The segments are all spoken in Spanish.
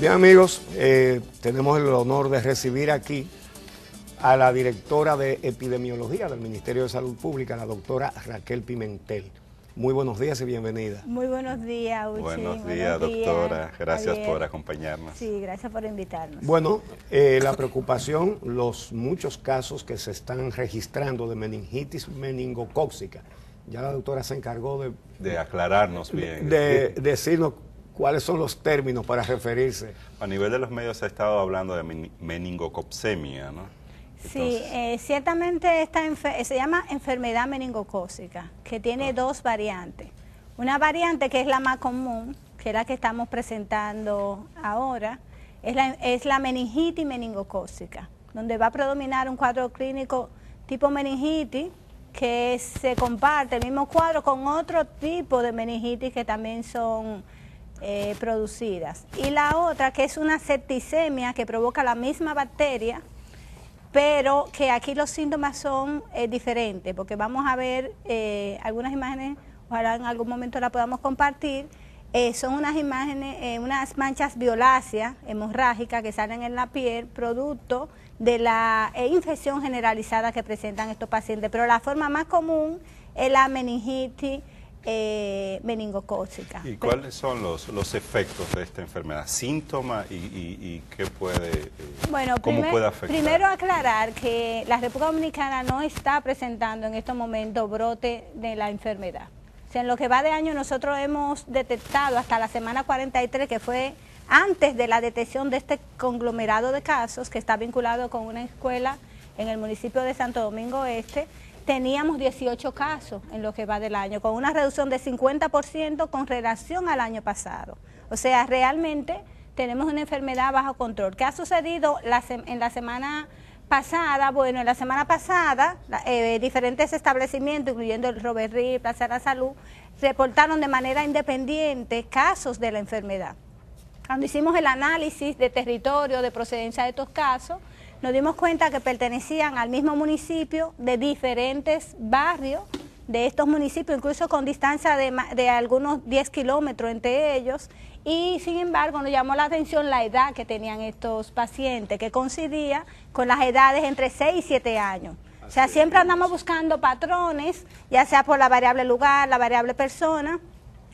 Bien, amigos, tenemos el honor de recibir aquí a la directora de epidemiología del Ministerio de Salud Pública, la doctora Raquel Pimentel. Muy buenos días y bienvenida. Muy buenos días, Uchi. Buenos días, doctora. Gracias por acompañarnos. Sí, gracias por invitarnos. Bueno, la preocupación, los muchos casos que se están registrando de meningitis meningocócica. Ya la doctora se encargó de aclararnos bien. De decirnos cuáles son los términos para referirse. A nivel de los medios se ha estado hablando de meningocopsemia, ¿no? Sí, ciertamente se llama enfermedad meningocócica, que tiene dos variantes. Una variante que es la más común, que es la que estamos presentando ahora, es la meningitis meningocócica, donde va a predominar un cuadro clínico tipo meningitis, que se comparte el mismo cuadro con otro tipo de meningitis que también son producidas. Y la otra, que es una septicemia que provoca la misma bacteria, pero que aquí los síntomas son diferentes, porque vamos a ver algunas imágenes, ojalá en algún momento la podamos compartir. Son unas imágenes, unas manchas violáceas hemorrágicas que salen en la piel, producto de la infección generalizada que presentan estos pacientes, pero la forma más común es la meningitis meningocócica. ¿Y cuáles son los efectos de esta enfermedad? ¿Síntomas y qué puede, bueno, cómo puede afectar? Primero aclarar que la República Dominicana no está presentando en estos momentos brote de la enfermedad. O sea, en lo que va de año nosotros hemos detectado hasta la semana 43, que fue antes de la detección de este conglomerado de casos que está vinculado con una escuela en el municipio de Santo Domingo Este, teníamos 18 casos en lo que va del año, con una reducción de 50% con relación al año pasado. O sea, realmente tenemos una enfermedad bajo control. ¿Qué ha sucedido en la semana pasada? Bueno, en la semana pasada, diferentes establecimientos, incluyendo el Robert Reed, Plaza de la Salud, reportaron de manera independiente casos de la enfermedad. Cuando hicimos el análisis de territorio, de procedencia de estos casos, nos dimos cuenta que pertenecían al mismo municipio, de diferentes barrios de estos municipios, incluso con distancia de algunos 10 kilómetros entre ellos, y sin embargo nos llamó la atención la edad que tenían estos pacientes, que coincidía con las edades entre 6 y 7 años. O sea, siempre andamos buscando patrones, ya sea por la variable lugar, la variable persona,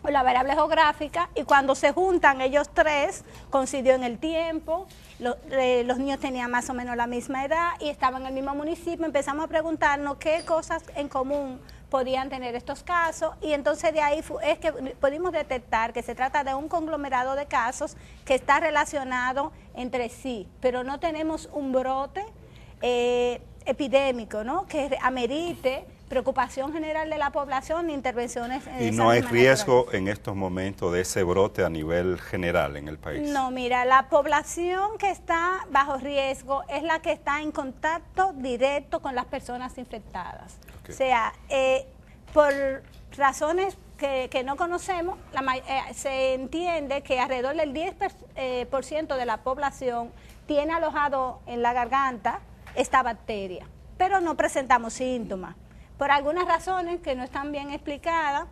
o la variable geográfica, y cuando se juntan ellos tres, coincidió en el tiempo, los niños tenían más o menos la misma edad y estaban en el mismo municipio. Empezamos a preguntarnos qué cosas en común podían tener estos casos, y entonces de ahí es que pudimos detectar que se trata de un conglomerado de casos que está relacionado entre sí, pero no tenemos un brote epidémico, ¿no?, que amerite preocupación general de la población, intervenciones. ¿Y no hay riesgo en estos momentos de ese brote a nivel general en el país? No, mira, la población que está bajo riesgo es la que está en contacto directo con las personas infectadas. Okay. O sea, por razones que no conocemos, se entiende que alrededor del 10% de la población tiene alojado en la garganta esta bacteria, pero no presentamos síntomas. Por algunas razones que no están bien explicadas,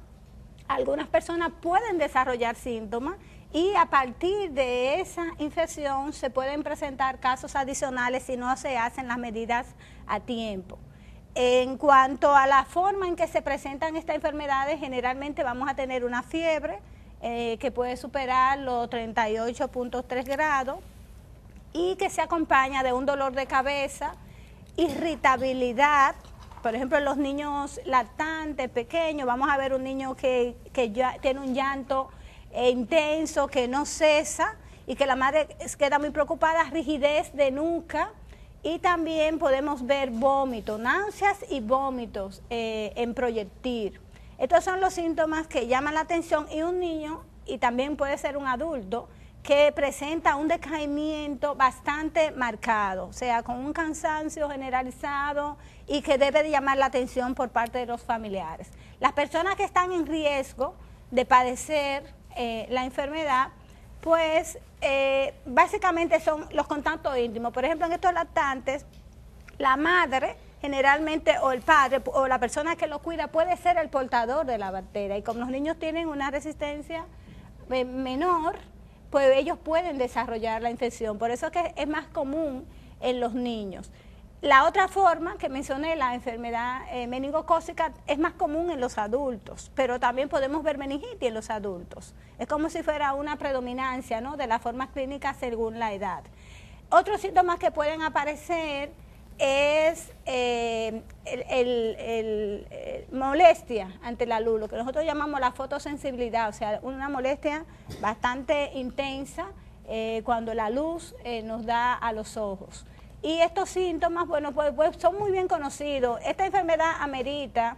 algunas personas pueden desarrollar síntomas y a partir de esa infección se pueden presentar casos adicionales si no se hacen las medidas a tiempo. En cuanto a la forma en que se presentan estas enfermedades, generalmente vamos a tener una fiebre que puede superar los 38.3 grados y que se acompaña de un dolor de cabeza, irritabilidad. Por ejemplo, en los niños lactantes, pequeños, vamos a ver un niño que ya tiene un llanto intenso, que no cesa, y que la madre queda muy preocupada, rigidez de nuca, y también podemos ver vómitos, náuseas y vómitos en proyectil. Estos son los síntomas que llaman la atención, y un niño, y también puede ser un adulto, que presenta un decaimiento bastante marcado, o sea, con un cansancio generalizado y que debe de llamar la atención por parte de los familiares. Las personas que están en riesgo de padecer la enfermedad, pues básicamente son los contactos íntimos. Por ejemplo, en estos lactantes, la madre generalmente, o el padre, o la persona que lo cuida, puede ser el portador de la bacteria, y como los niños tienen una resistencia menor, pues ellos pueden desarrollar la infección. Por eso es que es más común en los niños. La otra forma que mencioné, la enfermedad meningocócica, es más común en los adultos, pero también podemos ver meningitis en los adultos. Es como si fuera una predominancia, ¿no?, de las formas clínicas según la edad. Otros síntomas que pueden aparecer es molestia ante la luz, lo que nosotros llamamos la fotosensibilidad, o sea, una molestia bastante intensa cuando la luz nos da a los ojos. Y estos síntomas, bueno, pues son muy bien conocidos. Esta enfermedad amerita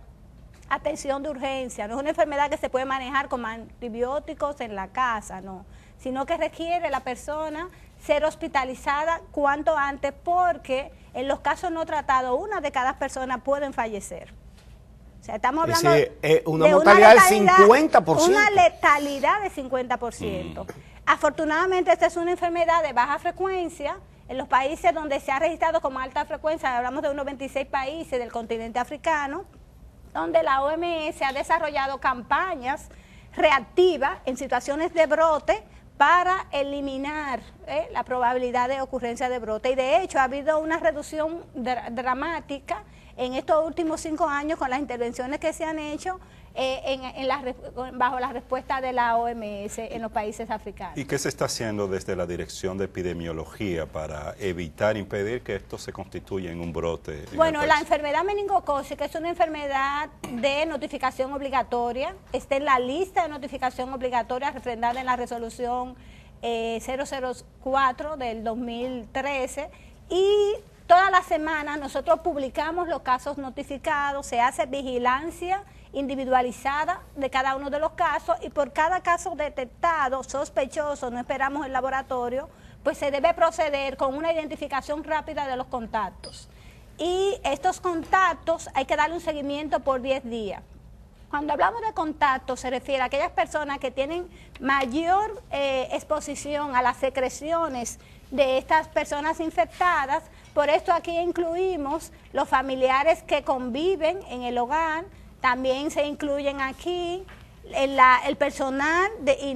atención de urgencia, no es una enfermedad que se puede manejar con antibióticos en la casa, no, sino que requiere la persona ser hospitalizada cuanto antes, porque en los casos no tratados, 1 de cada persona pueden fallecer. O sea, estamos hablando de una mortalidad del 50%. Una letalidad de 50%. Afortunadamente, esta es una enfermedad de baja frecuencia. En los países donde se ha registrado como alta frecuencia, hablamos de unos 26 países del continente africano, donde la OMS ha desarrollado campañas reactivas en situaciones de brote para eliminar la probabilidad de ocurrencia de brote. Y de hecho ha habido una reducción dramática en estos últimos 5 años con las intervenciones que se han hecho bajo la respuesta de la OMS en los países africanos. ¿Y qué se está haciendo desde la Dirección de Epidemiología para evitar, impedir que esto se constituya en un brote? Bueno, la enfermedad meningocócica es una enfermedad de notificación obligatoria, está en la lista de notificación obligatoria refrendada en la resolución 004 del 2013, y todas las semanas nosotros publicamos los casos notificados, se hace vigilancia individualizada de cada uno de los casos, y por cada caso detectado, sospechoso, no esperamos el laboratorio, pues se debe proceder con una identificación rápida de los contactos. Y estos contactos hay que darle un seguimiento por 10 días. Cuando hablamos de contactos se refiere a aquellas personas que tienen mayor exposición a las secreciones de estas personas infectadas. Por esto aquí incluimos los familiares que conviven en el hogar. También se incluyen aquí el personal y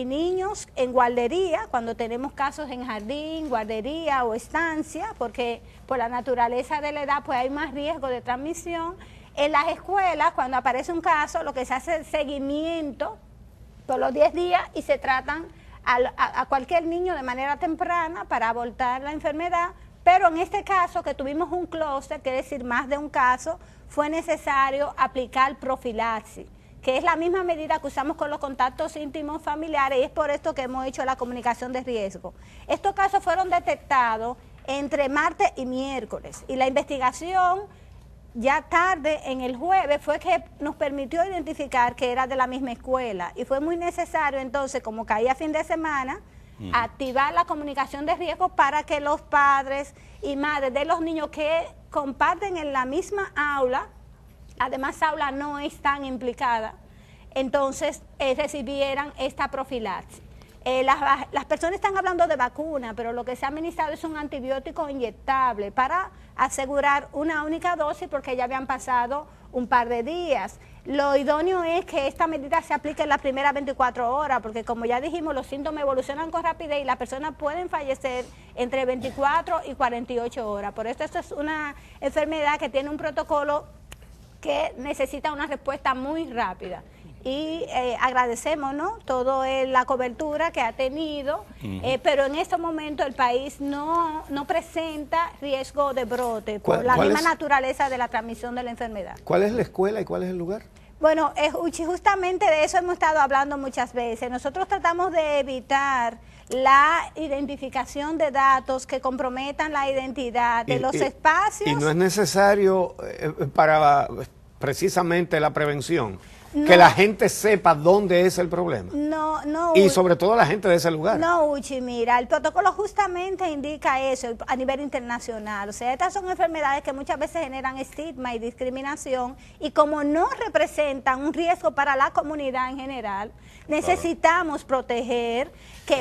niños en guardería, cuando tenemos casos en jardín, guardería o estancia, porque por la naturaleza de la edad pues hay más riesgo de transmisión. En las escuelas, cuando aparece un caso, lo que se hace es seguimiento por los 10 días y se tratan a cualquier niño de manera temprana para abortar la enfermedad. Pero en este caso, que tuvimos un clúster, quiere decir más de un caso, fue necesario aplicar profilaxis, que es la misma medida que usamos con los contactos íntimos familiares, y es por esto que hemos hecho la comunicación de riesgo. Estos casos fueron detectados entre martes y miércoles, y la investigación ya tarde en el jueves fue que nos permitió identificar que era de la misma escuela, y fue muy necesario entonces, como caía fin de semana, activar la comunicación de riesgo para que los padres y madres de los niños que comparten en la misma aula, además aula no es tan implicada, entonces recibieran esta profilaxis. Las personas están hablando de vacuna, pero lo que se ha administrado es un antibiótico inyectable para asegurar una única dosis, porque ya habían pasado un par de días. Lo idóneo es que esta medida se aplique en las primeras 24 horas, porque como ya dijimos, los síntomas evolucionan con rapidez y las personas pueden fallecer entre 24 y 48 horas. Por eso esta es una enfermedad que tiene un protocolo que necesita una respuesta muy rápida. Y agradecemos, ¿no?, toda la cobertura que ha tenido, pero en este momento el país no presenta riesgo de brote por la misma naturaleza de la transmisión de la enfermedad. ¿Cuál es la escuela y cuál es el lugar? Bueno, justamente de eso hemos estado hablando muchas veces. Nosotros tratamos de evitar la identificación de datos que comprometan la identidad de los espacios. Y no es necesario para precisamente la prevención. No, que la gente sepa dónde es el problema. No. Y sobre todo la gente de ese lugar. No, Uchi, mira, el protocolo justamente indica eso a nivel internacional. O sea, estas son enfermedades que muchas veces generan estigma y discriminación, y como no representan un riesgo para la comunidad en general, necesitamos proteger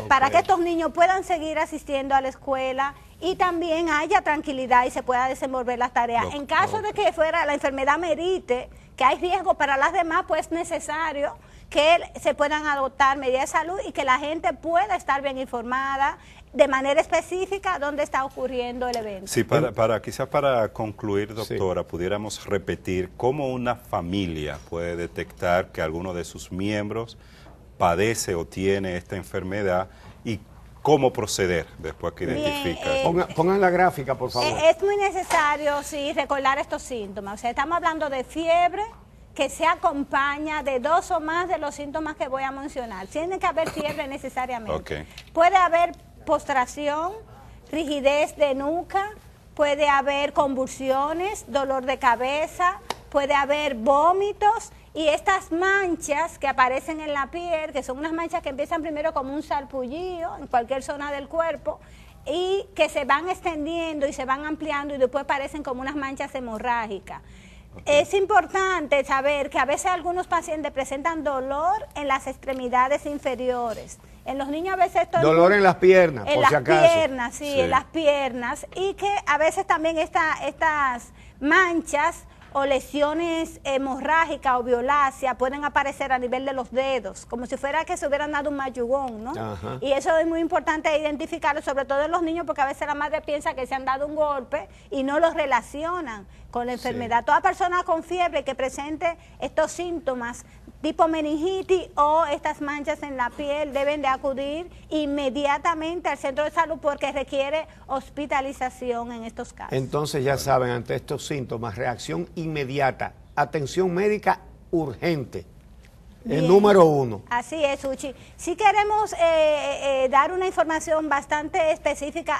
para que estos niños puedan seguir asistiendo a la escuela y también haya tranquilidad y se pueda desenvolver las tareas. En caso de que fuera la enfermedad merite que hay riesgo para las demás, pues es necesario que se puedan adoptar medidas de salud y que la gente pueda estar bien informada de manera específica dónde está ocurriendo el evento. Sí, quizás para concluir, doctora, sí, pudiéramos repetir cómo una familia puede detectar que alguno de sus miembros padece o tiene esta enfermedad y cómo proceder después que identifica. Pongan la gráfica, por favor. Es muy necesario, sí, recordar estos síntomas. O sea, estamos hablando de fiebre que se acompaña de 2 o más de los síntomas que voy a mencionar. Tiene que haber fiebre necesariamente. Okay. Puede haber postración, rigidez de nuca, puede haber convulsiones, dolor de cabeza, puede haber vómitos y estas manchas que aparecen en la piel, que son unas manchas que empiezan primero como un sarpullido en cualquier zona del cuerpo y que se van extendiendo y se van ampliando y después parecen como unas manchas hemorrágicas. Okay. Es importante saber que a veces algunos pacientes presentan dolor en las extremidades inferiores. En los niños a veces esto dolor en las piernas, por si acaso. En las piernas, sí, en las piernas. Y que a veces también estas manchas o lesiones hemorrágicas o violáceas pueden aparecer a nivel de los dedos, como si fuera que se hubieran dado un mayugón, ¿no? Ajá. Y eso es muy importante identificarlo, sobre todo en los niños, porque a veces la madre piensa que se han dado un golpe y no los relacionan con la enfermedad. Sí. Toda persona con fiebre que presente estos síntomas tipo meningitis o estas manchas en la piel deben de acudir inmediatamente al centro de salud porque requiere hospitalización en estos casos. Entonces ya saben, ante estos síntomas, reacción inmediata, atención médica urgente. Bien. El número 1. Así es, Uchi. Sí queremos dar una información bastante específica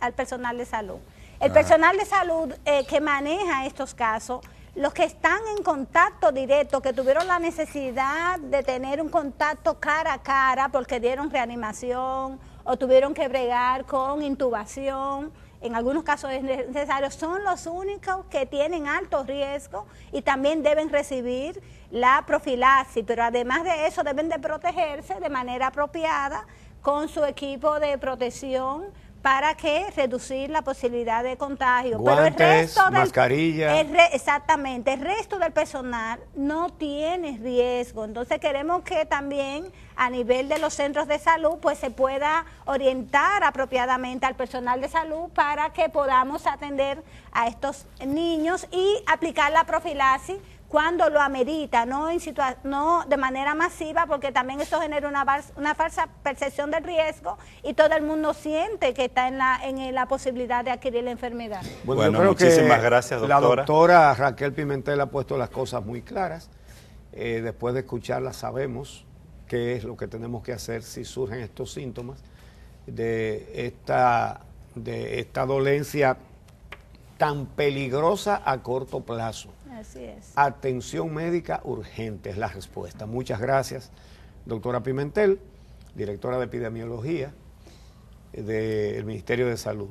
al personal de salud. El personal de salud que maneja estos casos, los que están en contacto directo, que tuvieron la necesidad de tener un contacto cara a cara porque dieron reanimación o tuvieron que bregar con intubación, en algunos casos es necesario, son los únicos que tienen alto riesgo y también deben recibir la profilaxis, pero además de eso deben de protegerse de manera apropiada con su equipo de protección para que reducir la posibilidad de contagio. Guantes, pero el resto mascarilla. Exactamente, el resto del personal no tiene riesgo. Entonces queremos que también a nivel de los centros de salud pues se pueda orientar apropiadamente al personal de salud para que podamos atender a estos niños y aplicar la profilaxis cuando lo amerita, no de manera masiva, porque también esto genera una falsa percepción del riesgo y todo el mundo siente que está en la posibilidad de adquirir la enfermedad. Bueno, muchísimas gracias, doctora. La doctora Raquel Pimentel ha puesto las cosas muy claras. Después de escucharla sabemos qué es lo que tenemos que hacer si surgen estos síntomas de esta dolencia tan peligrosa a corto plazo. Así es. Atención médica urgente es la respuesta. Muchas gracias, doctora Pimentel, directora de epidemiología del Ministerio de Salud.